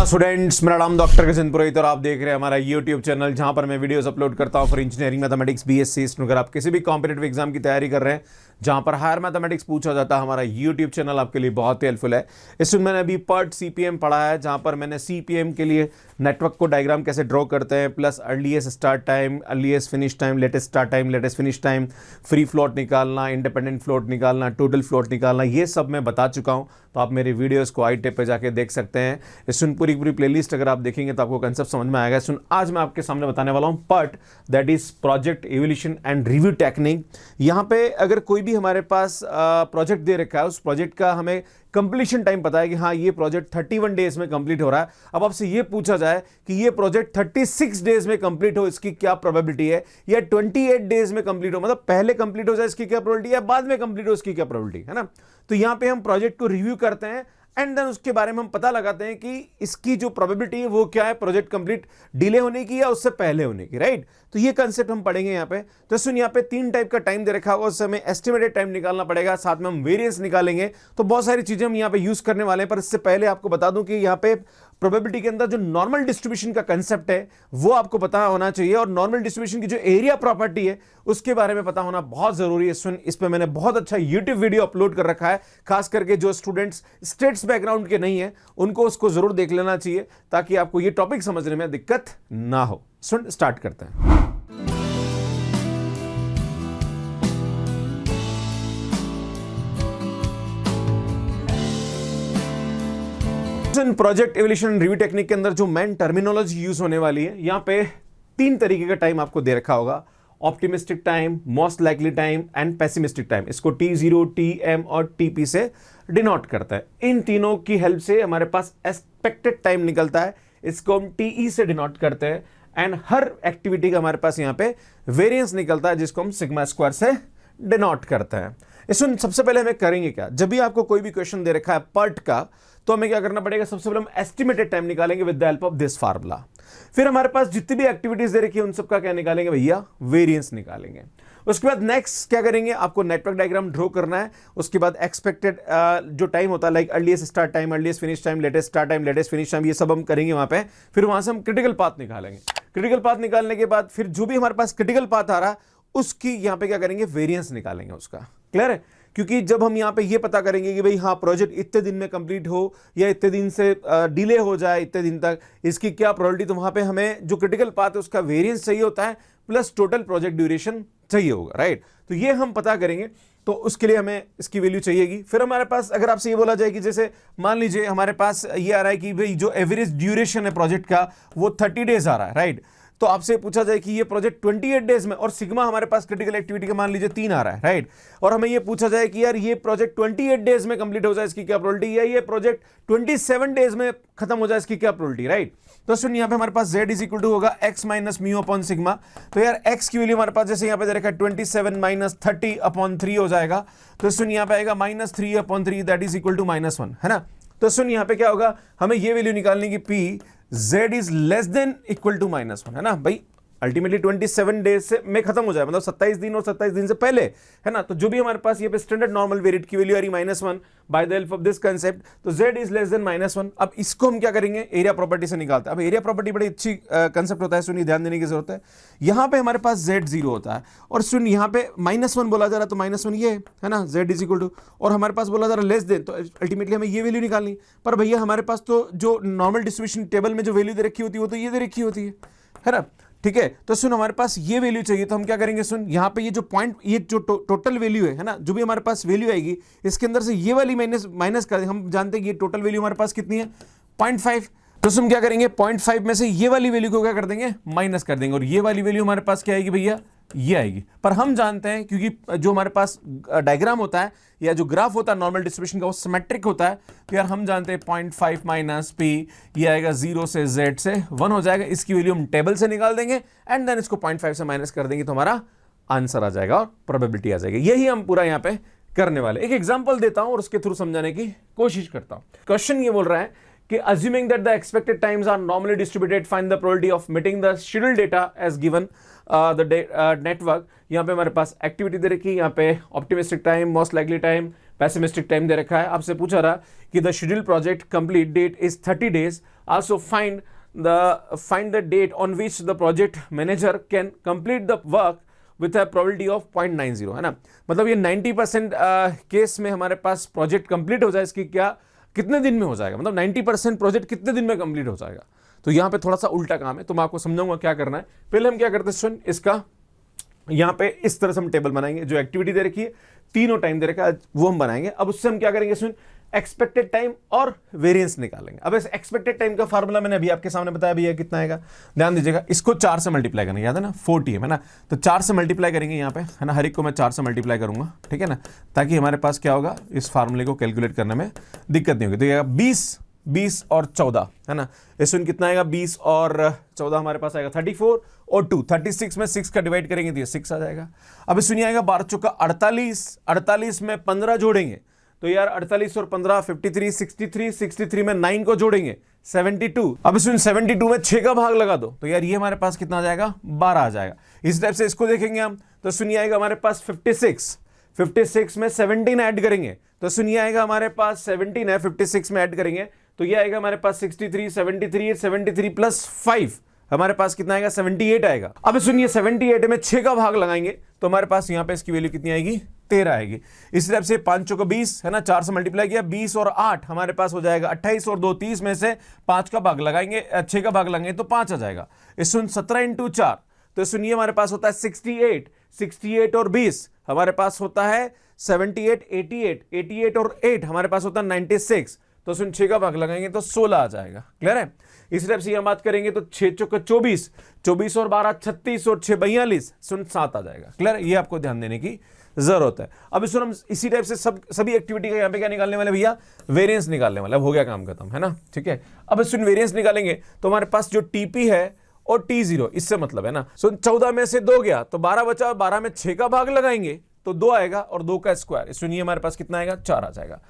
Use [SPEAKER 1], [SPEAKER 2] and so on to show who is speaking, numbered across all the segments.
[SPEAKER 1] नमस्कार स्टूडेंट्स, मेरा नाम डॉक्टर किशन पुरोहित और आप देख रहे हैं हमारा यूट्यूब चैनल जहां पर मैं वीडियोस अपलोड करता हूं फॉर इंजीनियरिंग मैथमेटिक्स बीएससी। अगर आप किसी भी कॉम्पिटिटिव एग्जाम की तैयारी कर रहे हैं जहां पर हायर मैथमेटिक्स पूछा जाता है, हमारा यूट्यूब चैनल आपके लिए बहुत ही हेल्पफुल है। इसमें मैंने अभी पर्ट सीपीएम पढ़ा है, जहां पर मैंने सीपीएम के लिए नेटवर्क को डायग्राम कैसे ड्रॉ करते हैं, plus earliest start time, earliest finish time, latest start time, latest finish time, free float निकालना, इंडिपेंडेंट फ्लोट निकालना, टोटल फ्लोट निकालना, ये सब मैं बता चुका हूं। तो आप मेरे वीडियोस को आई टेप पे जाके देख सकते हैं। इसमें पूरी प्लेलिस्ट अगर आप देखेंगे तो आपको कंसेप्ट समझ में आएगा। सुन, आज मैं आपके सामने बताने वाला हूं part that is project evolution and review technique. यहां पे अगर कोई भी हमारे पास प्रोजेक्ट दे रखा है, उस प्रोजेक्ट का हमें कंप्लीशन टाइम पता है कि हाँ ये प्रोजेक्ट 31 डेज में कंप्लीट हो रहा है। अब आपसे ये पूछा जाए कि ये प्रोजेक्ट 36 डेज में कंप्लीट हो, इसकी क्या प्रोबेबिलिटी है, या 28 डेज में कंप्लीट हो, मतलब पहले कंप्लीट हो जाए इसकी क्या प्रोबेबिलिटी है, बाद में कंप्लीट हो इसकी क्या प्रोबेबिलिटी है ना। तो यहां पे हम प्रोजेक्ट को रिव्यू करते हैं एंड देन उसके बारे में हम पता लगाते हैं कि इसकी जो प्रोबेबिलिटी है वो क्या है, प्रोजेक्ट कंप्लीट डिले होने की या उससे पहले होने की, राइट। तो ये कंसेप्ट हम पढ़ेंगे यहाँ पे। तो सुन, यहाँ पे 3 टाइप का टाइम दे रखा होगा, उससे हमें एस्टिमेटेड टाइम निकालना पड़ेगा, साथ में हम वेरिएंस निकालेंगे। तो बहुत सारी चीजें हम यहाँ पे यूज करने वाले हैं, पर इससे पहले आपको बता दूं कि यहाँ पे प्रोबेबिलिटी के अंदर जो नॉर्मल डिस्ट्रीब्यूशन का कंसेप्ट है वो आपको पता होना चाहिए, और नॉर्मल डिस्ट्रीब्यूशन की जो एरिया प्रॉपर्टी है उसके बारे में पता होना बहुत जरूरी है। सुन, इस पे मैंने बहुत अच्छा यूट्यूब वीडियो अपलोड कर रखा है, खास करके जो स्टूडेंट्स स्टेट्स बैकग्राउंड के नहीं है उनको उसको जरूर देख लेना चाहिए, ताकि आपको ये टॉपिक समझने में दिक्कत ना हो। सुन, स्टार्ट करते हैं। प्रोजेक्ट इवोल्यूशन रिव्यू टेक्निक के अंदर जो मेन टर्मिनोलॉजी यूज होने वाली है, यहां पे 3 तरीके का टाइम आपको दे रखा होगा: optimistic time, most likely time and pessimistic time. इसको T0, TM और TP से डिनोट करता है। इन तीनों की हेल्प से हमारे पास एक्सपेक्टेड टाइम निकलता है, इसको हम TE से डिनोट करते हैं। एंड हर एक्टिविटी का हमारे पास यहाँ पे वेरिएंस निकलता है, जिसको हम सिग्मा स्क्वायर से डिनोट करते हैं। इसमें सबसे पहले हमें करेंगे क्या, जब भी आपको कोई भी क्वेश्चन दे रखा है पर्ट का, तो हमें क्या करना पड़ेगा, सबसे पहले हम एस्टिमेटेड टाइम निकालेंगे with the help of this formula. फिर हमारे पास जितनी भी एक्टिविटीज दे रखी है उन सबका क्या निकालेंगे भैया, वेरिएंस निकालेंगे। उसके बाद नेक्स्ट क्या करेंगे, आपको नेटवर्क डायग्राम ड्रॉ करना है। उसके बाद एक्सपेक्टेड जो टाइम होता है, like earliest start time, earliest finish time, latest start time, latest finish time, ये सब हम करेंगे वहां पे। फिर वहां से हम क्रिटिकल पाथ निकालेंगे। क्रिटिकल पाथ निकालने के बाद फिर जो भी हमारे पास क्रिटिकल पाथ आ रहा है उसकी यहां पे क्या करेंगे, वेरिएंस निकालेंगे उसका। क्लियर है? क्योंकि जब हम यहां पे ये पता करेंगे कि भाई हाँ प्रोजेक्ट इतने दिन में कंप्लीट हो या इतने दिन से डिले हो जाए इतने दिन तक, इसकी क्या प्रोबेबिलिटी, तो वहां पे हमें जो क्रिटिकल पाथ है उसका वेरिएंस चाहिए होता है, प्लस टोटल प्रोजेक्ट ड्यूरेशन चाहिए होगा, राइट। तो ये हम पता करेंगे, तो उसके लिए हमें इसकी वैल्यू चाहिएगी। फिर हमारे पास अगर आपसे ये बोला जाए कि जैसे मान लीजिए हमारे पास ये आ रहा है कि भाई जो एवरेज ड्यूरेशन है प्रोजेक्ट का वो 30 डेज आ रहा है, राइट। तो आपसे पूछा जाए कि ये प्रोजेक्ट 28 डेज में, और सिग्मा हमारे पास क्रिटिकल एक्टिविटी का मान लीजिए 3 आ रहा है, राइट। और हमें ये पूछा जाए कि यार ये प्रोजेक्ट 28 डेज में कंप्लीट हो जाए, इसकी क्या प्रोबेबिलिटी है, ये प्रोजेक्ट 27 डेज में खत्म हो जाए, इसकी क्या प्रोबेबिलिटी, राइट। तो सुन, यहाँ पे हमारे पास z इज इक्वल टू होगा x minus mu upon sigma. तो यार x की वैल्यू हमारे पास जैसे यहाँ पे दे रखा है 27 माइनस 30 अपॉन 3 हो जाएगा। तो सुन, यहाँ पे आएगा -3 upon 3 that is equal to -1, है ना। तो सुन, यहाँ पे क्या होगा, हमें ये वैल्यू निकालनी की p z is less than equal to -1, है ना भाई। अल्टीमेटली 27 डेज से में खत्म हो जाए, मतलब 27 दिन और 27 दिन से पहले, है ना। तो जो भी हमारे पास ये पे स्टैंडर्ड नॉर्मल वेरिएट की वैल्यू आ रही -1 by the help of this concept, तो z इज लेस देन -1। अब इसको हम क्या करेंगे, एरिया प्रॉपर्टी से निकालते हैं। अब एरिया प्रॉपर्टी बड़ी अच्छी कंसेप्ट होता है, सुनिए ध्यान देने की जरूरत है। यहां पे हमारे पास z 0 होता है, और सुन यहाँ पे -1 बोला जा रहा है, तो -1 ये है ना, z इज इक्वल टू, और हमारे पास बोला जा रहा है लेस देन, तो अल्टीमेटली हमें ये वैल्यू निकालनी। पर भैया हमारे पास तो जो नॉर्मल डिस्ट्रीब्यूशन टेबल में जो वैल्यू दे रखी होती है वो तो ये दे रखी होती है ना, ठीक है। तो सुन, हमारे पास ये वैल्यू चाहिए, तो हम क्या करेंगे, सुन यहाँ पे ये जो पॉइंट, ये जो टोटल वैल्यू है ना, जो भी हमारे पास वैल्यू आएगी इसके अंदर से ये वाली माइनस कर, हम जानते हैं कि ये टोटल वैल्यू हमारे पास कितनी है, 0.5। तो हम क्या करेंगे, 0.5 में से ये वाली वैल्यू को क्या कर देंगे, माइनस कर देंगे, और ये वाली वैल्यू हमारे पास क्या आएगी भैया, ये आएगी। पर हम जानते हैं क्योंकि जो हमारे पास डायग्राम होता है या जो ग्राफ होता है नॉर्मल डिस्ट्रीब्यूशन का वो सिमेट्रिक होता है, तो यार हम जानते हैं 0.5 माइनस p, ये आएगा 0 से z से 1 हो जाएगा। इसकी वैल्यू हम टेबल से निकाल देंगे एंड देन इसको 0.5 से माइनस कर देंगे, तो हमारा आंसर आ जाएगा और प्रोबेबिलिटी आ जाएगी। यही हम पूरा यहाँ पे करने वाले। एक एग्जाम्पल देता हूं और उसके थ्रू समझाने की कोशिश करता हूं। क्वेश्चन ये बोल रहा है कि assuming that the expected times are normally distributed, find the probability of meeting the scheduled data as given the network। यहाँ पे हमारे पास एक्टिविटी दे रखी है, यहाँ पे optimistic time, most likely time, pessimistic time दे रखा है, आपसे पूछा रहा कि the schedule project complete date is 30 days, also find the date on which the project manager can complete the work with a probability of 0.90, है ना। मतलब ये 90% केस में हमारे पास प्रोजेक्ट कंप्लीट हो जाए, इसकी क्या कितने दिन में हो जाएगा, मतलब 90% प्रोजेक्ट कितने दिन में कंप्लीट हो जाएगा। तो यहां पे थोड़ा सा उल्टा काम है, तो मैं आपको समझाऊंगा क्या करना है। पहले हम क्या करते हैं स्टूडेंट, इसका यहां पे इस तरह से हम टेबल बनाएंगे, जो एक्टिविटी दे रखी है, तीनों टाइम दे रखा है, वो हम बनाएंगे। अब उससे हम क्या करेंगे स्टूडेंट, एक्सपेक्टेड टाइम और वेरिएंस निकालेंगे। अब इस एक्सपेक्टेड टाइम का फार्मूला मैंने अभी आपके सामने बताया भैया कितना आएगा, ध्यान दीजिएगा, इसको 4 से मल्टीप्लाई करना, याद है ना, 40 है ना, तो 4 से मल्टीप्लाई करेंगे यहाँ पे, है ना, हर एक को मैं 4 से मल्टीप्लाई करूंगा, ठीक है ना, ताकि हमारे पास क्या होगा, इस फार्मूले को कैलकुलेट करने में दिक्कत नहीं होगी। तो ये 20 और 14, है ना, इसमें कितना आएगा, 20 और 14 हमारे पास आएगा 34 और 2, 36 में 6 का डिवाइड करेंगे तो ये 6 आ जाएगा। अब इसमें आएगा 12 चौका 48 में 15 जोड़ेंगे तो यार 48 और 15 53, 63 में 9 को जोड़ेंगे 72। अब इसमें 72 में 6 का भाग लगा दो तो यार ये हमारे पास कितना आ जाएगा, 12 आ जाएगा। इस टाइप से इसको देखेंगे हम तो सुनिए आएगा हमारे पास 56 में 17 ऐड करेंगे तो सुनिए आएगा हमारे पास 17 है, 56 में ऐड करेंगे तो ये आएगा हमारे पास 63, 73 प्लस 5 हमारे पास कितना आएगा, 78 आएगा। अब सुनिए 78 में 6 का भाग लगाएंगे तो हमारे पास यहां पे इसकी वैल्यू कितनी आएगी, 13 आएगी। इस तरह से 5 चौका 20 है ना, 4 से मल्टीप्लाई किया, 20 और 8 हमारे पास हो जाएगा 28 और 2 30 में से 5 का भाग लगाएंगे, 6 का भाग लगाएंगे तो 5 आ जाएगा। इस सुन 17 इंटू 4 तो सुनिए हमारे पास होता है 68 और 20 हमारे पास होता है 78, 88 और 8 हमारे पास होता है 96 तो सुन 6 का भाग लगाएंगे तो 16 आ जाएगा। क्लियर है। इस टाइप से हम बात करेंगे तो 6 चौका 24 और 12 36 और 6 42 सुन 7 आ जाएगा। क्लियर है, ये आपको ध्यान देने की जरूरत है। अब इस हम इसी टाइप से सभी एक्टिविटी का यहाँ पे क्या निकालने वाले भैया, वेरिएंस निकालने वाले। अब हो गया काम खत्म, है ना, ठीक है। अब इस वेरिएंस निकालेंगे तो हमारे पास जो टीपी है और T0 इससे मतलब है ना, सुन 14 में से 2 गया तो 12 बचा, 12 में 6 का भाग लगाएंगे तो 2 आएगा और 2 का स्क्वायर, सुनिए हमारे पास कितना आएगा, 4 आ जाएगा।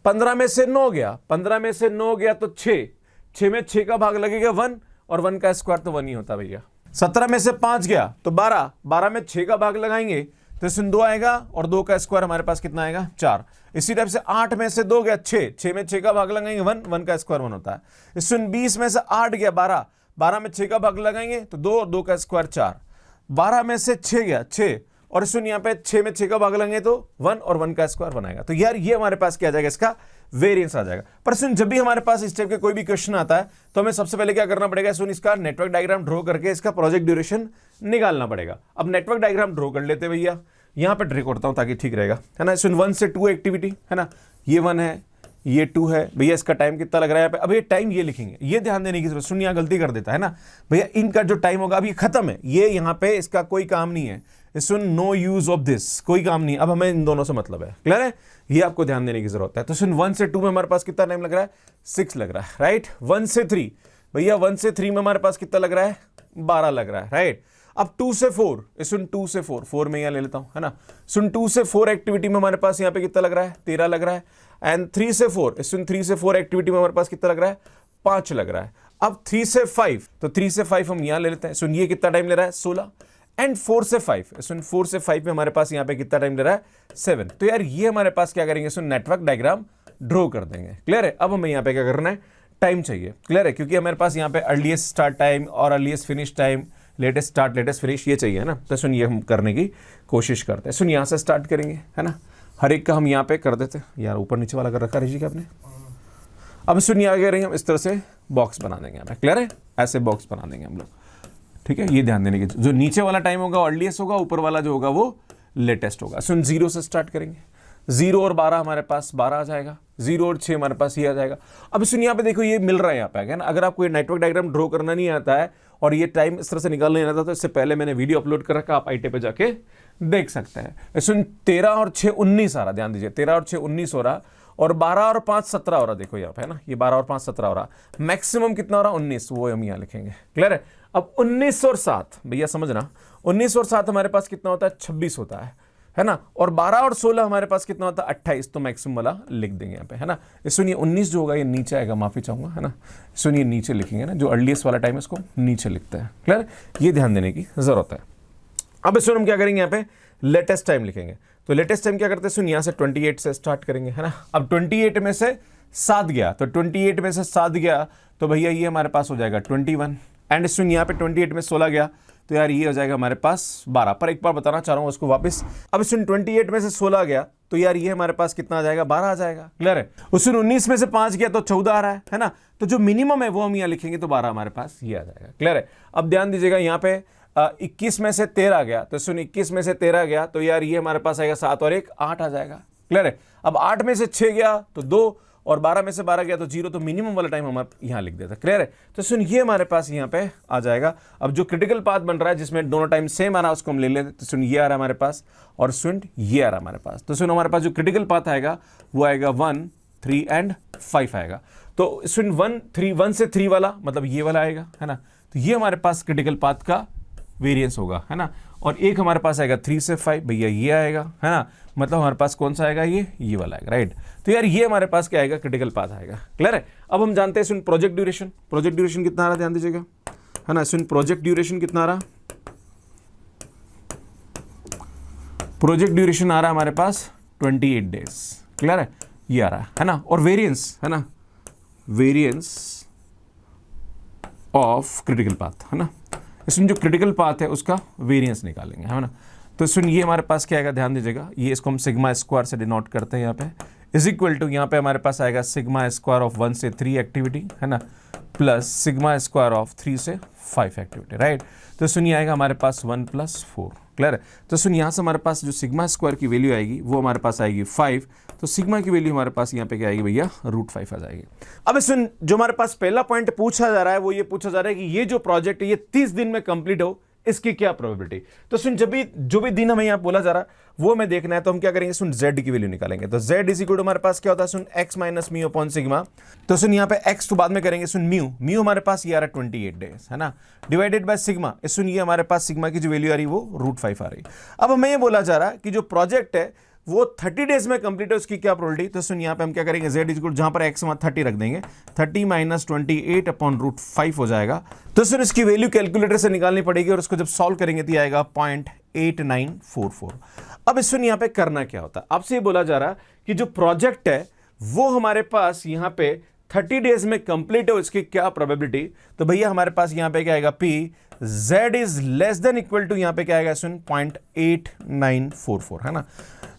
[SPEAKER 1] 15 में से 9 गया, 15 में से 9 गया तो 6 में 6 का भाग लगेगा 1 और 1 का स्क्वायर तो 1 ही होता भैया। 17 में से 5 गया तो 12 में 6 का भाग लगाएंगे तो इसमें 2 आएगा और 2 का स्क्वायर हमारे पास कितना आएगा, 4। इसी टाइप से 8 में से 2 गया 6 में 6 का भाग लगाएंगे 1 का स्क्वायर 1 होता है। इसमें 20 में से 8 गया 12 में 6 का भाग लगाएंगे तो 2 और 2 का स्क्वायर 4। 12 में से 6 गया 6 और सुन यहाँ पे 6 में 6 का भाग लगाएंगे तो 1 और 1 का स्क्वायर बनाएगा। तो यार ये हमारे पास क्या आ जाएगा, इसका वेरिएंस आ जाएगा। पर सुन जब भी हमारे पास इस टाइप के कोई भी क्वेश्चन आता है तो हमें सबसे पहले क्या करना पड़ेगा, सुन इसका नेटवर्क डायग्राम ड्रॉ करके इसका प्रोजेक्ट ड्यूरेशन निकालना पड़ेगा। अब नेटवर्क डायग्राम ड्रॉ कर लेते भैया, यहां पे ड्रॉ करता हूं ताकि ठीक रहेगा, है ना। सुन 1 से 2 एक्टिविटी है ना, ये 1 है ये 2 है भैया, इसका टाइम कितना लग रहा है यहाँ पे, अब ये टाइम ये लिखेंगे, ये ध्यान देने की जरूरत। सुन यहाँ गलती कर देता है ना भैया, इनका जो टाइम होगा अभी खत्म है, ये यहाँ पे इसका कोई काम नहीं है, सुन नो यूज ऑफ दिस, कोई काम नहीं, अब हमें इन दोनों से मतलब है। क्लियर है, ये आपको ध्यान देने की जरूरत है। तो सुन 1 से 2 में हमारे पास कितना टाइम लग रहा है, 6 लग रहा है, राइट। 1 से 3 भैया, 1 से 3 में हमारे पास कितना लग रहा है, 12 लग रहा है, राइट। अब 2 से 4, सुन 2 से 4 में यहाँ ले लेता हूं, है ना। सुन 2 से 4 एक्टिविटी में हमारे पास यहाँ पे कितना लग रहा है, 13 लग रहा है। एंड 3 से 4, सुन 3 से 4 एक्टिविटी में हमारे पास कितना लग रहा है, 5 लग रहा है। अब 3 से 5, तो 3 से 5 हम यहाँ ले लेते हैं, सुन ये कितना टाइम ले रहा है, 16। एंड 4 से 5, सुन 4 से 5 में हमारे पास यहाँ पे कितना टाइम ले रहा है, 7। तो यार ये हमारे पास क्या करेंगे, सुन नेटवर्क डायग्राम ड्रॉ कर देंगे। क्लियर है। अब हमें यहाँ पे क्या करना है, टाइम चाहिए। क्लियर है, क्योंकि हमारे पास यहाँ पे अर्लीस्ट स्टार्ट टाइम और earliest finish time, latest start latest finish ये चाहिए ना। तो सुन ये हम करने की कोशिश करते हैं। सुन यहाँ से स्टार्ट करेंगे, है ना, हर एक का हम यहाँ पे कर देते हैं। यार ऊपर नीचे वाला कर रखा है आपने। अब सुन यहाँ करेंगे हम इस तरह से बॉक्स बना देंगे यहाँ पे। क्लियर है, ऐसे बॉक्स बना देंगे हम लोग, ठीक है। ये ध्यान देने की, जो नीचे वाला टाइम होगा अर्लीस्ट होगा, ऊपर वाला जो होगा वो लेटेस्ट होगा। सुन 0 से स्टार्ट करेंगे, 0 और 12 हमारे पास 12 आ जाएगा, 0 और 6 हमारे पास ये आ जाएगा। अब सुन यहाँ पे देखो ये मिल रहा है यहाँ पे, है ना। अगर आपको ये नेटवर्क डायग्राम ड्रॉ करना नहीं आता है और ये टाइम इस तरह से निकालना नहीं आता तो इससे पहले मैंने वीडियो अपलोड कर रखा, आप आईटी पे जाके देख सकते हैं। सुन 13 और 6 19 आ रहा, ध्यान दीजिए 13 और 6 19 हो रहा और 12 और 5 17 हो रहा। देखो यहाँ पे है ना, ये 12 और 5 17 हो रहा, मैक्सिमम कितना हो रहा, 19, वो हम यहाँ लिखेंगे। क्लियर है। अब 19 और 7 भैया समझना, 19 और 7 हमारे पास कितना होता है, 26 होता है ना। और 12 और 16 हमारे पास कितना होता है, 28, तो मैक्सिमम वाला लिख देंगे यहाँ पे, है ना। सुनिए 19 जो होगा ये नीचे आएगा, माफी चाहूंगा, है ना। सुनिए नीचे लिखेंगे ना, जो अर्लीस्ट वाला टाइम है इसको नीचे लिखते हैं। क्लियर, ये ध्यान देने की जरूरत है। अब इस हम क्या करेंगे, यहाँ पे लेटेस्ट टाइम लिखेंगे। तो लेटेस्ट टाइम क्या करते हैं, सुन यहाँ से 28 से स्टार्ट करेंगे, है ना। अब 28 में से 7 गया, तो 28 में से 7 गया तो भैया ये हमारे पास हो जाएगा 21। एंड सुन यहाँ पे 28 में 16 गया तो यार ये हो जाएगा हमारे पास 12। पर एक बार बताना चाह रहा हूँ उसको वापस, अब सुन 28 में से 16 गया तो यार ये हमारे पास कितना आ जाएगा, 12 आ जाएगा। क्लियर है। उसने 19 में से 5 गया तो 14 आ रहा है ना। तो जो मिनिमम है वो हम यहाँ लिखेंगे तो 12 हमारे पास ये आ जाएगा। क्लियर है। अब ध्यान दीजिएगा यहाँ पे 21 में से 13 गया, तो सुन 21 में से 13 गया तो यार ये हमारे पास आएगा 7 और 1 8 आ जाएगा। क्लियर है। अब 8 में से 6 गया तो 2 और 12 में से 12 गया तो 0, तो मिनिमम वाला टाइम हम यहाँ लिख देते हैं। क्लियर है। तो सुन ये हमारे पास यहाँ पे आ जाएगा। अब जो क्रिटिकल पाथ बन रहा है जिसमें दोनों टाइम सेम आ रहा है उसको हम ले लेते, तो सुन ये आ रहा है हमारे पास और सुन ये आ रहा है हमारे पास। तो सुन हमारे पास जो क्रिटिकल पाथ आएगा वो आएगा 1 3 एंड 5 आएगा। तो सुन 1 से 3 वाला मतलब ये वाला आएगा, है ना। तो ये हमारे पास क्रिटिकल पाथ का वेरिएंस होगा, है ना। और एक हमारे पास आएगा 3 से 5, भैया ये आएगा, है ना। मतलब हमारे पास कौन सा आएगा, ये वाला आएगा, राइट। तो यार ये हमारे पास क्या आएगा, क्रिटिकल पाथ आएगा। क्लियर है। अब हम जानते हैं सुन प्रोजेक्ट ड्यूरेशन, कितना आ रहा है, ध्यान दीजिएगा, है ना। सुन प्रोजेक्ट ड्यूरेशन कितना आ रहा, प्रोजेक्ट ड्यूरेशन आ रहा है हमारे पास 28 डेज। क्लियर है, ये आ रहा है ना। और वेरिएंस, है ना, वेरिएंस ऑफ क्रिटिकल पाथ, है ना। इसमें जो क्रिटिकल पाथ है उसका वेरिएंस निकालेंगे, है ना। तो सुन ये हमारे पास क्या आएगा, ध्यान दीजिएगा, ये इसको हम सिग्मा स्क्वायर से डिनोट करते हैं यहाँ पे, इज इक्वल टू यहाँ पे हमारे पास आएगा सिग्मा स्क्वायर ऑफ 1 से 3 एक्टिविटी, है ना, प्लस सिग्मा स्क्वायर ऑफ 3 से 5 एक्टिविटी, राइट। तो सुनिए आएगा हमारे पास 1 + 4। क्लियर है। तो सुन यहाँ से हमारे पास जो सिग्मा स्क्वायर की वैल्यू आएगी वो हमारे पास आएगी 5, तो सिग्मा की वैल्यू हमारे पास यहाँ पे क्या आएगी भैया, √5 आ जाएगी। अब सुन जो हमारे पास पहला पॉइंट पूछा जा रहा है वो ये पूछा जा रहा है कि ये जो प्रोजेक्ट है ये 30 दिन में कंप्लीट हो, इसकी क्या प्रोबेबिलिटी। तो सुन जब भी जो भी दिन हमें यहाँ बोला जा रहा है वो हमें देखना है, तो हम क्या करेंगे, सुन z की वैल्यू निकालेंगे। तो z इज इक्वल टू हमारे पास क्या होता है, सुन x - म्यू अपॉन सिग्मा। तो सुन यहाँ पे x तो बाद में करेंगे, सुन म्यू हमारे पास ये आ रहा है 28 डेज, है ना, डिवाइडेड बाय सिग्मा। सुन ये हमारे पास सिग्मा की जो वैल्यू आ रही है वो √5 आ रही। अब हमें ये बोला जा रहा है कि जो प्रोजेक्ट है वो 30 डेज में कंप्लीट है, उसकी क्या प्रोबेबिलिटी। तो सुन यहाँ पे हम क्या करेंगे, z इक्वल जहां पर x 30 रख देंगे, 30 - 28 अपॉन √5 हो जाएगा। तो सुन इसकी वैल्यू कैलकुलेटर से निकालनी पड़ेगी और उसको जब सॉल्व करेंगे तो आएगा 0.8944। अब सुन यहाँ पे करना क्या होता है, आपसे ये बोला जा रहा है कि जो प्रोजेक्ट है वो हमारे पास यहाँ पे 30 डेज में कंप्लीट हो, इसकी क्या प्रोबेबिलिटी। तो भैया हमारे पास यहाँ पे क्या आएगा, p z is less than equal to यहाँ पे क्या आएगा, सुन 0.8944, है ना।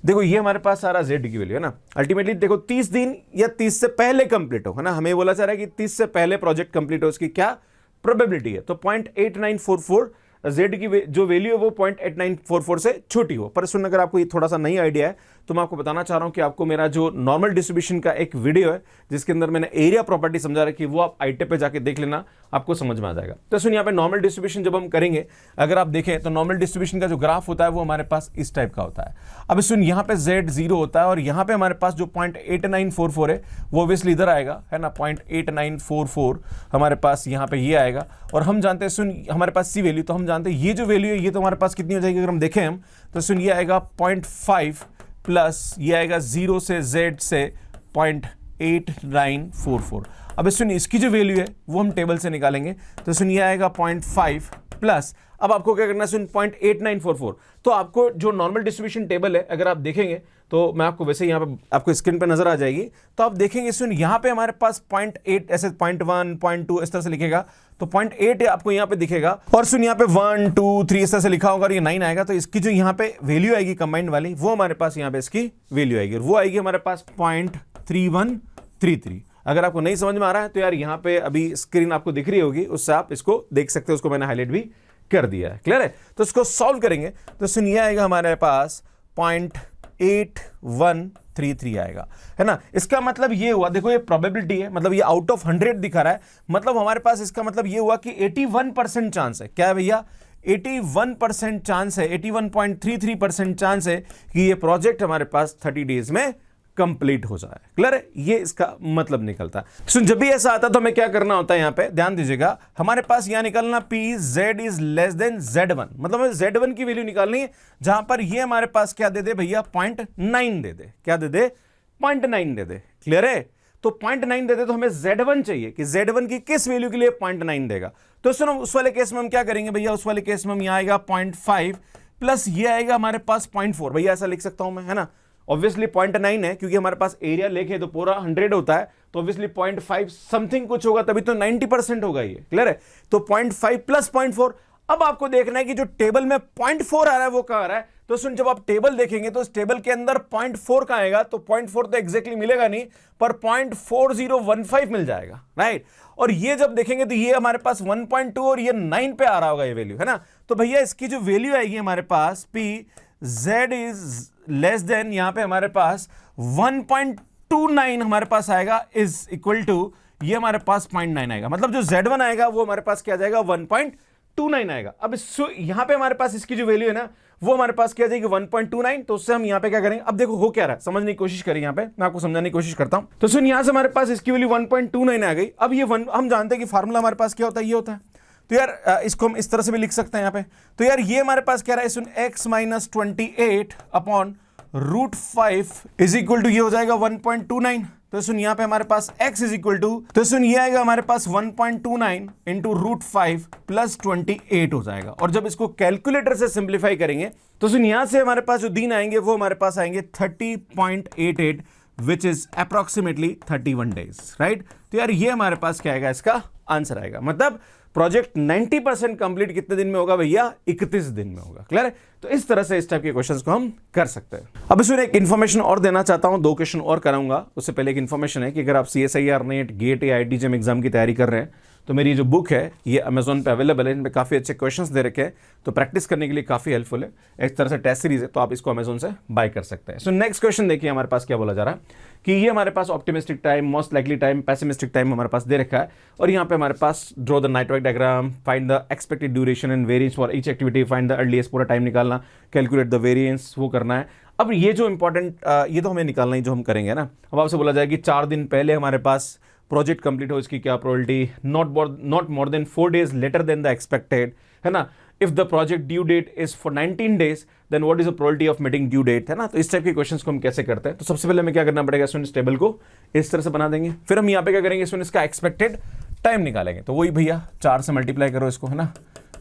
[SPEAKER 1] देखो ये हमारे पास सारा z की वैल्यू है ना। अल्टीमेटली देखो 30 दिन या 30 से पहले कंप्लीट हो, है ना। हमें बोला जा रहा है कि 30 से पहले प्रोजेक्ट कंप्लीट हो, उसकी क्या प्रोबेबिलिटी है। तो 0.8944 z की जो वैल्यू है वो 0.8944 से छोटी हो। पर सुन अगर आपको ये थोड़ा सा नई आइडिया है तो मैं आपको बताना चाह रहा हूं कि आपको मेरा जो नॉर्मल डिस्ट्रीब्यूशन का एक वीडियो है जिसके अंदर मैंने एरिया प्रॉपर्टी समझा रखी है, वो आप आईटे पे जाके देख लेना, आपको समझ में आ जाएगा। तो सुन यहाँ पे नॉर्मल डिस्ट्रीब्यूशन जब हम करेंगे, अगर आप देखें तो नॉर्मल डिस्ट्रीब्यूशन का जो ग्राफ होता है वो हमारे पास इस टाइप का होता है। अब सुन यहाँ पे z 0 होता है और यहाँ पे हमारे पास जो 0.8944 है वो ऑब्वियसली इधर आएगा, है ना। 0.8944 हमारे पास यहाँ पे ये आएगा और हम जानते हैं सुन हमारे पास सी वैल्यू, तो हम जानते हैं ये जो वैल्यू है ये तो हमारे पास कितनी हो जाएगी, अगर हम देखें हम तो सुन ये आएगा 0.5 प्लस ये आएगा 0 से z से 0.8944। अब सुन इसकी जो वैल्यू है वो हम टेबल से निकालेंगे। तो सुन ये आएगा 0.5 प्लस, अब आपको क्या करना है, सुन 0.8944। तो आपको जो नॉर्मल डिस्ट्रीब्यूशन टेबल है अगर आप देखेंगे तो मैं आपको वैसे यहाँ पे आपको स्क्रीन पे नजर आ जाएगी, तो आप देखेंगे सुन यहाँ पे हमारे पास 0.8 ऐसे 0.1 0.2 इस तरह से लिखेगा, तो 0.8 आपको यहाँ पे दिखेगा और सुन यहाँ पे 1 2 3 इस तरह से लिखा होगा और ये 9 आएगा। तो इसकी जो यहाँ पे वैल्यू आएगी कंबाइंड वाली वो हमारे पास यहाँ पे इसकी वैल्यू आएगी और वो आएगी हमारे पास 0.3133। अगर आपको नहीं समझ में आ रहा है तो यार यहाँ पे अभी स्क्रीन आपको दिख रही होगी, उससे आप इसको देख सकते हो, उसको मैंने हाईलाइट भी कर दिया है। क्लियर है। तो इसको सॉल्व करेंगे तो सुनिए आएगा हमारे पास 0.8133 आएगा, है ना। इसका मतलब ये हुआ, देखो ये प्रोबेबिलिटी है, मतलब ये आउट ऑफ 100 दिखा रहा है, मतलब हमारे पास इसका मतलब ये हुआ कि 81% चांस है, क्या है भैया, 81% चांस है, 81.33% चांस है कि ये प्रोजेक्ट हमारे पास 30 डेज में कंप्लीट हो जाए। क्लियर है, ये इसका मतलब निकलता है। सुन जब भी ऐसा आता तो हमें क्या करना होता है, यहां पे ध्यान दीजिएगा, हमारे पास यहां निकलना p z is less then z1, मतलब हमें z1 की वैल्यू निकालनी है, जहां पर ये हमारे पास क्या दे दे भैया, 0.9 दे दे, क्या दे दे, 0.9 दे दे। क्लियर है। तो 0.9 दे दे तो हमें z1 चाहिए कि z1 की किस वैल्यू के लिए 0.9 देगा। तो सुनो उस वाले केस में हम क्या करेंगे भैया, उस वाले केस में हम यहां आएगा 0.5 प्लस ये आएगा हमारे पास 0.4, भैया ऐसा लिख सकता हूं मैं, है ना। ऑब्वियसली 0.9 है क्योंकि हमारे पास एरिया लेके तो पूरा 100 होता है, तो ऑब्वियसली 0.5 समथिंग कुछ होगा, तभी तो 90% होगा ये, क्लियर है। तो 0.5 प्लस 0.4। अब आपको देखना है कि जो टेबल में 0.4 आ रहा है वो कहां आ रहा है। तो सुन, जब आप टेबल देखेंगे तो इस टेबल के अंदर 0.4 कहां आएगा, तो 0.4 तो एग्जैक्टली मिलेगा नहीं, पर 0.4015 मिल जाएगा, राइट। और ये जब देखेंगे तो ये हमारे पास 1.2 और ये 9 पे आ रहा होगा ये वैल्यू, है ना। तो भैया इसकी जो वैल्यू आएगी हमारे पास P Z is less then, यहां पे हमारे पास 1.29 हमारे पास आएगा, इज इक्वल टू ये हमारे पास 0.9 आएगा। मतलब जो Z1 आएगा वो हमारे पास क्या जाएगा, 1.29 आएगा। अब यहां पे हमारे पास इसकी जो वैल्यू है ना वो हमारे पास क्या जाएगी 1.29। तो उससे हम यहां पे क्या करेंगे, अब देखो हो क्या रहा है, समझने की कोशिश करें, यहां पे मैं आपको समझाने की कोशिश करता हूं। तो सुन, यहां से हमारे पास इसकी वैल्यू 1.29 आ गई। अब ये हम जानते हैं कि फार्मूला हमारे पास क्या होता है, ये होता है। तो यार इसको हम इस तरह से भी लिख सकते हैं यहां पे। तो यार ये हमारे पास क्या रहा है, सुन x minus 28 upon √5 is equal to ये हो जाएगा 1.29। तो सुन यहां पे हमारे पास x इज इक्वल टू, तो सुन ये आएगा हमारे पास 1.29 इंटू √5 प्लस 28 हो जाएगा। और जब इसको कैलकुलेटर से सिंप्लीफाई करेंगे तो सुन यहां से हमारे पास जो दिन आएंगे वो हमारे पास आएंगे 30.88 which is approximately 31 days, right. तो यार ये हमारे पास क्या आएगा, इसका आंसर आएगा। मतलब प्रोजेक्ट 90% कंप्लीट कितने दिन में होगा भैया, 31 दिन में होगा, क्लियर है। तो इस तरह से इस टाइप के क्वेश्चंस को हम कर सकते हैं। अब इसमें एक इन्फॉर्मेशन और देना चाहता हूं, 2 क्वेश्चन और कराऊंगा। उससे पहले एक इन्फॉर्मेशन है कि अगर आप CSIR नेट, गेट या IIT एग्जाम की तैयारी कर रहे हैं तो मेरी जो बुक है ये अमेजोन पे अवेलेबल है। इनमें काफ़ी अच्छे क्वेश्चंस दे रखे हैं, तो प्रैक्टिस करने के लिए काफ़ी हेल्पफुल है। एक तरह से टेस्ट सीरीज है, तो आप इसको अमेजोन से बाय कर सकते हैं। सो नेक्स्ट क्वेश्चन देखिए हमारे पास क्या बोला जा रहा है कि ये हमारे पास optimistic time, most likely time, pessimistic time हमारे पास दे रखा है। और यहाँ पे हमारे पास draw the network diagram, find the expected duration and variance for each activity, find the earliest, पूरा टाइम निकालना, कैलकुलेट द वेरिएंस, वो करना है। अब ये जो इंपॉर्टेंट ये तो हमें निकालना ही, जो हम करेंगे ना। अब आपसे बोला जाए कि 4 दिन पहले हमारे पास प्रोजेक्ट कंप्लीट हो, इसकी क्या probability, not more than 4 days later than the expected, है ना। If the project due date is for 19 days then what is the probability of meeting due date, है ना। तो इस टाइप के क्वेश्चंस को हम कैसे करते हैं, तो सबसे पहले हमें क्या करना पड़ेगा, इस टेबल को इस तरह से बना देंगे। फिर हम यहाँ पे क्या करेंगे, इसका एक्सपेक्टेड टाइम निकालेंगे। तो वही भैया 4 से मल्टीप्लाई करो इसको, है ना।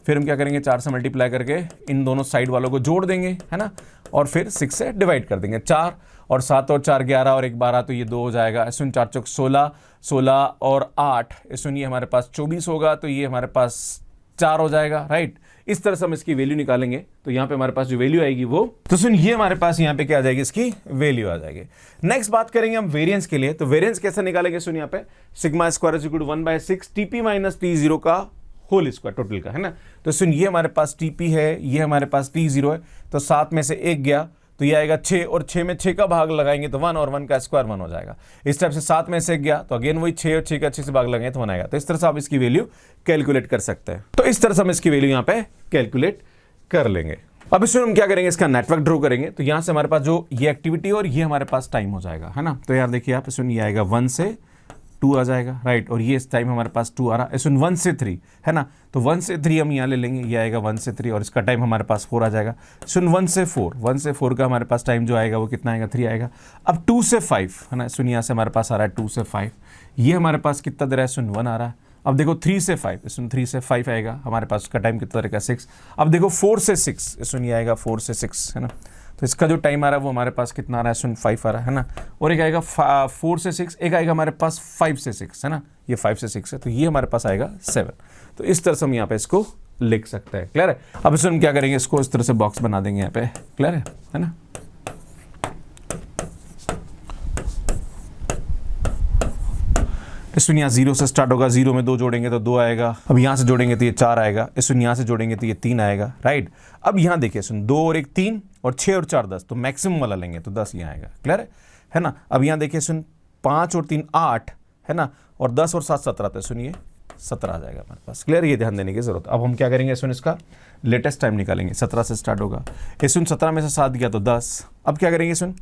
[SPEAKER 1] फिर हम क्या करेंगे, 4 से मल्टीप्लाई करके इन दोनों साइड वालों को जोड़ देंगे, है ना। और फिर 6 से डिवाइड कर देंगे। 4 और 7 और 4 11 और 1 12, तो ये 2 हो जाएगा। इसमें 4 चौक 16, 16 और 8, इसमें ये हमारे पास 24 होगा, तो ये हमारे पास 4 हो जाएगा, राइट। इस तरह से हम इसकी वैल्यू निकालेंगे। तो यहाँ पे हमारे पास जो वैल्यू आएगी वो, तो सुन ये हमारे पास यहाँ पे क्या आ जाएगी, इसकी वैल्यू आ जाएगी। नेक्स्ट बात करेंगे हम वेरिएंस के लिए। तो वेरिएंस कैसे निकालेंगे, सुन यहाँ पे sigma square is equal to 1/6 TP minus T0 का होल स्क्वायर टोटल का, है ना। तो सुन ये हमारे पास TP है, ये हमारे पास T0 है, तो 7 में से 1 गया तो ये आएगा 6, और 6 में 6 का भाग लगाएंगे तो 1, और 1 का स्क्वायर 1 हो जाएगा। इस टाइप से 7 में से 1 गया तो अगेन वही 6, और 6 का 6 से भाग लगाएंगे तो 1 आएगा। तो इस तरह से आप इसकी वैल्यू कैलकुलेट कर सकते हैं। तो इस तरह से हम इसकी वैल्यू यहाँ पे कैलकुलेट कर लेंगे। अब इसमें हम क्या करेंगे, इसका नेटवर्क ड्रॉ करेंगे। तो यहाँ से हमारे पास जो ये एक्टिविटी और ये हमारे पास टाइम हो जाएगा, है ना। तो यार देखिए आप, इसमें ये आएगा 1 से 2 आ जाएगा, राइट। और ये इस टाइम हमारे पास 2 आ रहा है, इसमें 1 से 3, है ना। तो 1 से 3 हम यहाँ ले लेंगे, ये आएगा 1 से 3, और इसका टाइम हमारे पास 4 आ जाएगा। सुन 1 से 4 का हमारे पास टाइम जो आएगा वो कितना आएगा, 3 आएगा। अब 2 से 5, है ना। सुन यहाँ से हमारे पास आ रहा है 2 से 5, ये हमारे पास कितना दे रहा है, सुन 1 आ रहा है। अब देखो 3 से 5, इसमें 3 से 5 आएगा, हमारे पास उसका टाइम कितना रहेगा, 6। अब देखो 4 से 6, इसमें ये आएगा 4 से 6, है ना। तो इसका जो टाइम आ रहा है वो हमारे पास कितना आ रहा है, सुन 5 आ रहा है ना। और एक आएगा 4 से 6, एक आएगा हमारे पास 5 से 6, है ना। ये 5 से 6 है, तो ये हमारे पास आएगा 7। तो इस तरह से हम यहाँ पे इसको लिख सकते हैं, क्लियर है। अब इसमें हम क्या करेंगे, इसको इस तरह से बॉक्स बना देंगे यहाँ पे, क्लियर है ना। इसमें यहाँ 0 से स्टार्ट होगा, 0 में 2 जोड़ेंगे तो 2 आएगा। अब यहाँ से जोड़ेंगे तो ये 4 आएगा। इसमें यहाँ से जोड़ेंगे तो ये 3 आएगा, राइट। अब यहाँ देखिए, सुन 2 और 1 3, और 6 और 4 10, तो मैक्सिमम वाला लेंगे तो 10 यहाँ आएगा, क्लियर है ना। अब यहाँ देखिए, सुन 5 और 3 8, है ना, और 10 और 7 17, तो सुनिए 17 आ जाएगा हमारे पास, क्लियर। ये ध्यान देने की जरूरत। अब हम क्या करेंगे, सुन इसका लेटेस्ट टाइम निकालेंगे। 17 से स्टार्ट होगा, ये सुन 17 में से 7 गया तो 10। अब क्या करेंगे, सुन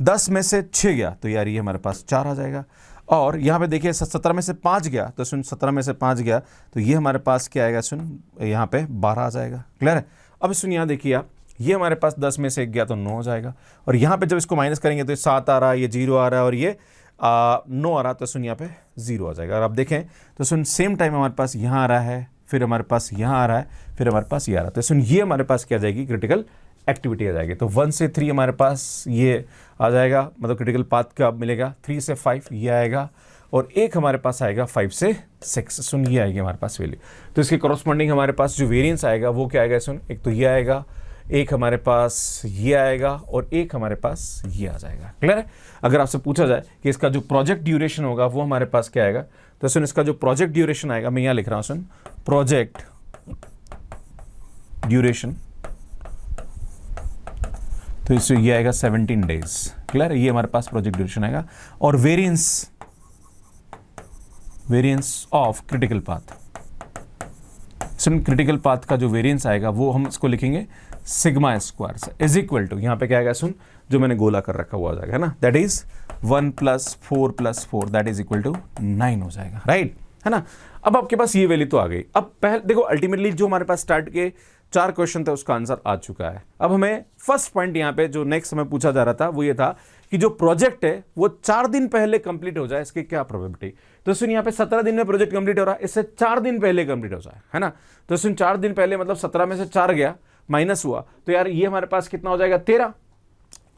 [SPEAKER 1] 10 में से 6 गया तो यार ये हमारे पास 4 आ जाएगा। और यहाँ पे देखिए 17 में से 5 गया तो सुन 17 में से 5 गया तो ये हमारे पास क्या आएगा, सुन यहाँ पे 12 आ जाएगा, क्लियर है। अब सुन यहाँ देखिए आप, ये हमारे पास 10 में से 1 गया तो 9 हो जाएगा। और यहाँ पे जब इसको माइनस करेंगे तो ये 7 आ रहा है, ये 0 आ रहा है, और ये 9 आ रहा है, तो सुन यहाँ पे 0 आ जाएगा। और आप देखें तो सुन सेम टाइम हमारे पास यहाँ आ रहा है, फिर हमारे पास यहाँ आ रहा है, फिर हमारे पास ये आ रहा है। तो सुन, ये हमारे पास क्या आ जाएगी, क्रिटिकल एक्टिविटी आ जाएगी। तो 1 से 3 हमारे पास ये आ जाएगा, मतलब क्रिटिकल पाथ का मिलेगा। 3 से 5 ये आएगा, और एक हमारे पास आएगा 5 से 6। सुन, ये आएगी हमारे पास वैल्यू। तो इसके कॉरस्पॉन्डिंग हमारे पास जो वेरिएंस आएगा वो क्या आएगा, सुन, एक तो ये आएगा, एक हमारे पास ये आएगा, और एक हमारे पास ये आ जाएगा। क्लियर है? अगर आपसे पूछा जाए कि इसका जो प्रोजेक्ट ड्यूरेशन होगा वो हमारे पास क्या आएगा, तो सुन, इसका जो प्रोजेक्ट ड्यूरेशन आएगा, मैं यहाँ लिख रहा हूँ, सुन, प्रोजेक्ट ड्यूरेशन, तो इससे ये आएगा 17 डेज। क्लियर है? ये हमारे पास प्रोजेक्ट ड्यूरेशन आएगा। और variance of critical path, soon, critical path का जो वेरिएंस आएगा वो हम इसको लिखेंगे सिग्मा स्क्वायर से इज इक्वल टू, यहाँ पे क्या आएगा, सुन, जो मैंने गोला कर रखा हुआ आ जाएगा, है ना, that is 1 + 4 + 4 that is equal to 9 हो जाएगा। राइट, है ना? अब आपके पास ये वैल्यू तो आ गई। अब पहले देखो, अल्टीमेटली जो हमारे पास स्टार्ट के 4 क्वेश्चन थे उसका आंसर आ चुका है। अब हमें फर्स्ट पॉइंट यहाँ पे जो नेक्स्ट हमें पूछा जा रहा था वो ये था कि जो प्रोजेक्ट है वो 4 दिन पहले कंप्लीट हो जाए, इसकी क्या प्रोबेबिलिटी। तो सुन, यहाँ पे 17 दिन में प्रोजेक्ट कंप्लीट हो रहा है, इससे 4 दिन पहले कंप्लीट हो जाए, है ना। तो सुन, 4 दिन पहले मतलब 17 में से 4 गया, माइनस हुआ, तो यार ये हमारे पास कितना हो जाएगा, 13।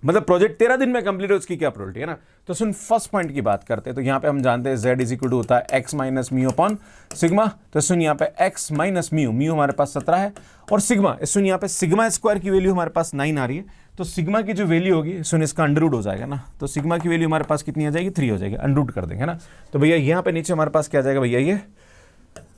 [SPEAKER 1] मतलब प्रोजेक्ट 13 दिन में कंप्लीट हो, उसकी क्या प्रोबेबिलिटी, है ना। तो सुन, फर्स्ट पॉइंट की बात करते हैं। तो यहाँ पे हम जानते हैं z इज इक्वल टू होता है x minus mu upon sigma. तो सुन, यहाँ पे x माइनस म्यू, म्यू हमारे पास 17 है, और सिग्मा, सुन, यहाँ पे सिग्मा स्क्वायर की वैल्यू हमारे पास 9 आ रही है। तो सिग्मा की जो वैल्यू होगी, सुन, इसका अंडररूट हो जाएगा ना। तो सिग्मा की वैल्यू हमारे पास कितनी आ जाएगी, 3 हो जाएगी, अंडररूट कर देंगे, है ना। तो भैया यहाँ पे नीचे हमारे पास क्या आ जाएगा, भैया ये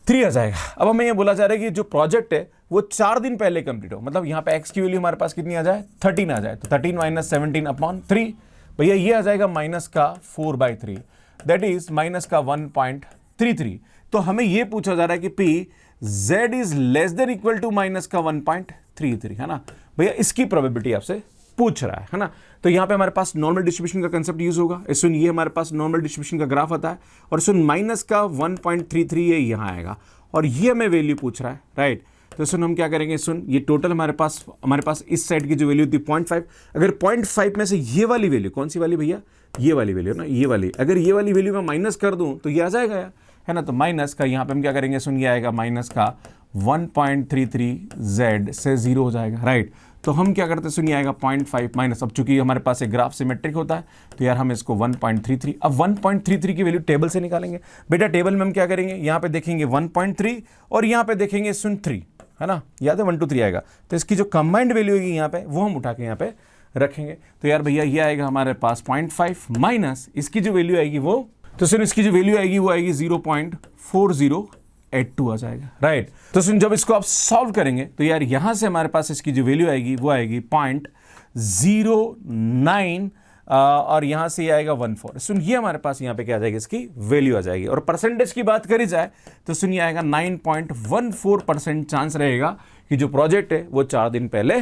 [SPEAKER 1] 3 आ जाएगा। अब हमें ये बोला जा रहा है कि जो प्रोजेक्ट है वो 4 दिन पहले कंप्लीट हो, मतलब यहाँ पे x की वैल्यू हमारे पास कितनी आ जाए, 13 आ जाए। तो 13 माइनस 17 अपॉन 3, भैया ये आ जाएगा माइनस का 4/3, दैट इज माइनस का 1.33। तो हमें ये पूछा जा रहा है कि p z is less than equal to minus का 1.33, है ना। भैया इसकी प्रोबेबिलिटी आपसे पूछ रहा है ना। तो यहाँ पे हमारे पास नॉर्मल डिस्ट्रीब्यूशन का कंसेप्ट यूज होगा। सुन, ये हमारे पास नॉर्मल डिस्ट्रीब्यूशन का ग्राफ आता है, और सुन, माइनस का 1.33 ये यहाँ आएगा, और ये हमें वैल्यू पूछ रहा है, राइट। तो सुन, हम क्या करेंगे, सुन, ये टोटल हमारे पास इस साइड की जो वैल्यू थी 0.5, अगर 0.5 में से ये वाली वैल्यू, कौन सी वाली भैया, ये वाली वैल्यू ना, ये वाली, अगर ये वाली वैल्यू मैं माइनस कर दूं तो ये आ जाएगा यार, है ना। तो माइनस का यहाँ पे हम क्या करेंगे, सुन, ये आएगा माइनस का 1.33 z से 0 हो जाएगा, राइट। तो हम क्या करते हैं, सुनिए, आएगा 0.5 माइनस, अब चूंकि हमारे पास एक ग्राफ सिमेट्रिक होता है तो यार हम इसको 1.33, अब 1.33 की वैल्यू टेबल से निकालेंगे। बेटा टेबल में हम क्या करेंगे, यहाँ पे देखेंगे 1.3 और यहाँ पे देखेंगे सुन 3, है ना, याद है 1 2 3 आएगा। तो इसकी जो कंबाइंड वैल्यू होगी यहाँ पे वो हम उठा के यहाँ पे रखेंगे। तो यार भैया ये आएगा हमारे पास 0.5 माइनस इसकी जो वैल्यू आएगी वो, तो सुन, इसकी जो वैल्यू आएगी वो आएगी 0.4082 आ जाएगा, राइट। तो सुन, जब इसको आप सॉल्व करेंगे तो यार यहां से हमारे पास इसकी जो वैल्यू आएगी वो आएगी 0.09 और यहां से ये आएगा 14। सुन, ये हमारे पास यहां पे क्या आ जाएगी, इसकी वैल्यू आ जाएगी। और परसेंटेज की बात करी जाए तो सुन, ये आएगा 9.14% चांस रहेगा कि जो प्रोजेक्ट है वो 4 दिन पहले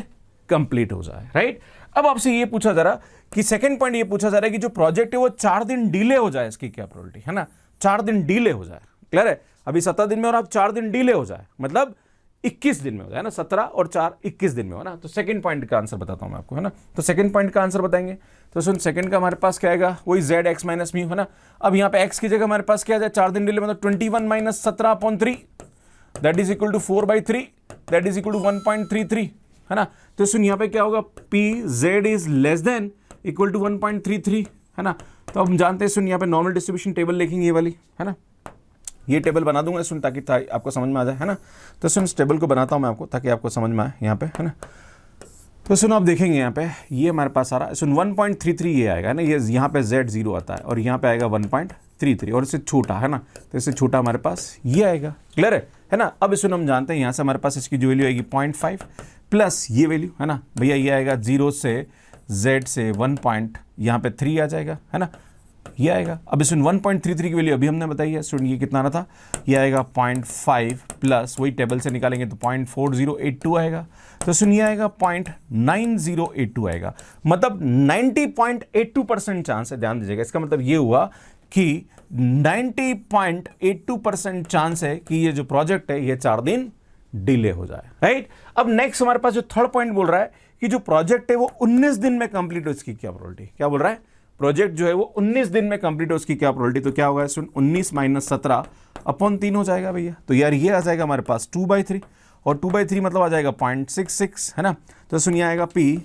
[SPEAKER 1] कंप्लीट हो जाए, राइट। अब आपसे ये पूछा जा रहा कि सेकंड पॉइंट ये पूछा जा रहा है कि जो प्रोजेक्ट है वो 4 दिन डिले हो जाए, इसकी क्या प्रोबेबिलिटी है ना, 4 दिन डिले हो जाए। क्लियर है, अभी 17 दिन में और आप 4 दिन डिले हो जाए, मतलब 21 दिन में हो जाए ना, 17 और 4 21 दिन में हो ना। तो सेकंड पॉइंट का आंसर बताता हूं मैं आपको, है ना। तो सेकंड पॉइंट का आंसर बताएंगे तो सुन, सेकंड का हमारे पास क्या आएगा, वही z x माइनस म्यू, है ना। अब यहाँ पे x की जगह हमारे पास क्या आ जाए, 4 दिन डिले मतलब 21 minus 17/3 that is equal to 4/3 that is equal to 1.33, है ना। तो सुन, यहाँ पे क्या होगा, p z is less than equal to 1.33, है ना। तो अब हम जानते हैं, सुन, यहाँ पे नॉर्मल डिस्ट्रीब्यूशन टेबल लिखेंगे, ये वाली, है ना। ये टेबल बना दूंगा सुन, ताकि आपको समझ में आ जाए, है ना। तो सुन, इस टेबल को बनाता हूँ मैं आपको ताकि आपको समझ में आए यहाँ पे, है ना। तो सुन, आप देखेंगे यहाँ पे ये हमारे पास आ रहा है, सुन 1.33 ये आएगा, है ना। ये यहाँ पे z 0 आता है और यहाँ पे आएगा 1.33 और इससे छोटा, है ना। तो इससे छोटा हमारे पास ये आएगा, क्लियर है ना। अब सुन, हम जानते हैं यहाँ से हमारे पास इसकी जो वैल्यू आएगी 0.5 प्लस ये वैल्यू, है ना भैया, ये आएगा 0 से z से 1.3 आ जाएगा, है ना, ये आएगा। अब सुन, 1.33 की वैल्यू अभी हमने बताई है, सुन, ये कितना आना था, ये आएगा 0.5 प्लस वही टेबल से निकालेंगे तो 0.4082 आएगा। तो सुन, ये आएगा 0.9082 आएगा, मतलब 90.82% चांस है, ध्यान दीजिएगा। इसका मतलब ये हुआ कि 90.82% चांस है कि ये जो प्रोजेक्ट है ये 4 दिन डिले हो जाए, राइट। अब नेक्स्ट हमारे पास जो थर्ड पॉइंट बोल रहा है कि जो प्रोजेक्ट है वो 19 दिन में कंप्लीट हो, इसकी क्या प्रोबेबिलिटी, क्या बोल रहा है, प्रोजेक्ट जो है वो 19 दिन में कंप्लीट हो, उसकी क्या प्रोबेबिलिटी, तो क्या होगा सुन 19 माइनस 17 अपॉन 3 हो जाएगा भैया। तो यार ये आ जाएगा हमारे पास 2/3 और 2/3 मतलब आ जाएगा 0.66 है ना। तो सुनिए आएगा P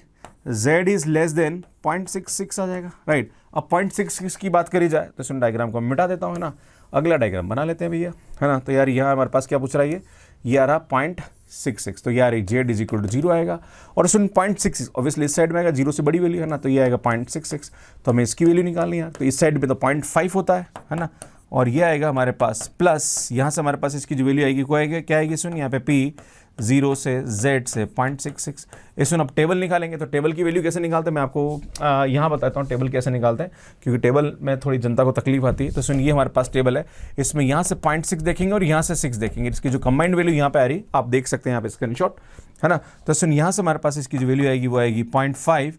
[SPEAKER 1] Z is less then 0.66 आ जाएगा राइट। अब 0.66 की बात करी जाए तो सुन डायग्राम को मिटा देता हूँ है ना, अगला डायग्राम बना लेते हैं भैया है ना। तो यार यहाँ हमारे पास क्या पूछ रहा है, ये आ रहा 0.66, तो यार Z इज इक्वल टू 0 आएगा। और सुन 0.66 ऑब्वियसली इस साइड में आएगा, 0 से बड़ी वैल्यू है ना, तो ये आएगा 0.66, तो हमें इसकी वैल्यू निकालनी है। तो इस साइड में तो 0.5 होता है ना, और ये आएगा हमारे पास प्लस, यहाँ से हमारे पास इसकी जो वैल्यू आएगी वो आएगी क्या आएगी सुन, यहाँ पे P 0 से Z से 0.66। इस सुन अब टेबल निकालेंगे, तो टेबल की वैल्यू कैसे निकालते हैं मैं आपको यहाँ बताता हूँ टेबल कैसे निकालते हैं, क्योंकि टेबल में थोड़ी जनता को तकलीफ आती है। तो सुन ये हमारे पास टेबल है, इसमें यहाँ से 0.6 देखेंगे और यहाँ से 6 देखेंगे, इसकी जो कंबाइंड वैल्यू यहाँ पे आ रही आप देख सकते हैं यहाँ पे स्क्रीनशॉट है ना। तो सुन यहाँ से हमारे पास इसकी जो वैल्यू आएगी वो आएगी 0.5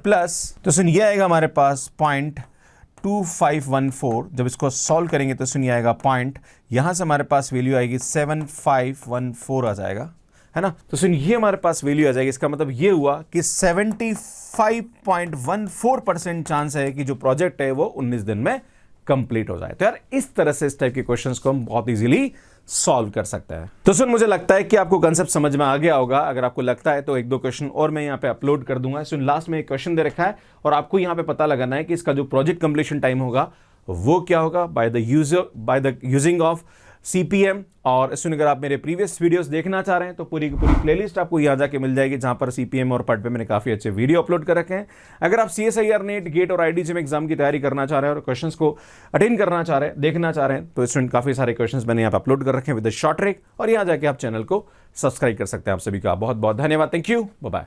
[SPEAKER 1] प्लस, तो सुन ये आएगा हमारे पास 0.2514, जब इसको सॉल्व करेंगे तो सुनिए आएगा पॉइंट, यहाँ से हमारे पास वैल्यू आएगी 7514 आ जाएगा है ना। तो सुन ये हमारे पास वैल्यू आ जाएगी, इसका मतलब ये हुआ कि 75.14% चांस है कि जो प्रोजेक्ट है वो 19 दिन में कंप्लीट हो जाए। तो यार इस तरह से इस टाइप के क्वेश्चंस को हम बहुत इजीली सॉल्व कर सकते हैं। तो सुन मुझे लगता है कि आपको कंसेप्ट समझ में आ गया होगा, अगर आपको लगता है तो 1-2 क्वेश्चन और मैं यहाँ पे अपलोड कर दूंगा। सुन लास्ट में एक क्वेश्चन दे रखा है और आपको यहाँ पे पता लगाना है कि इसका जो प्रोजेक्ट कंप्लीशन टाइम होगा वो क्या होगा by the using of CPM। और सुन अगर आप मेरे प्रीवियस वीडियोस देखना चाह रहे हैं तो पूरी की पूरी प्लेलिस्ट आपको यहाँ जाके मिल जाएगी, जहाँ पर CPM और पट पे मैंने काफ़ी अच्छे वीडियो अपलोड कर रखे हैं। अगर आप CSIR नेट गेट और IDGM एग्जाम की तैयारी करना चाह रहे हैं और क्वेश्चंस को अटेंड करना चाह रहे हैं, देखना चाह रहे हैं, तो स्टूडेंट काफ़ी सारे क्वेश्चंस मैंने यहाँ पर अपलोड कर रखे हैं विद शॉर्ट ट्रिक, और यहाँ जाके आप चैनल को सब्सक्राइब कर सकते हैं। आप सभी का बहुत बहुत धन्यवाद, थैंक यू, बाय बाय।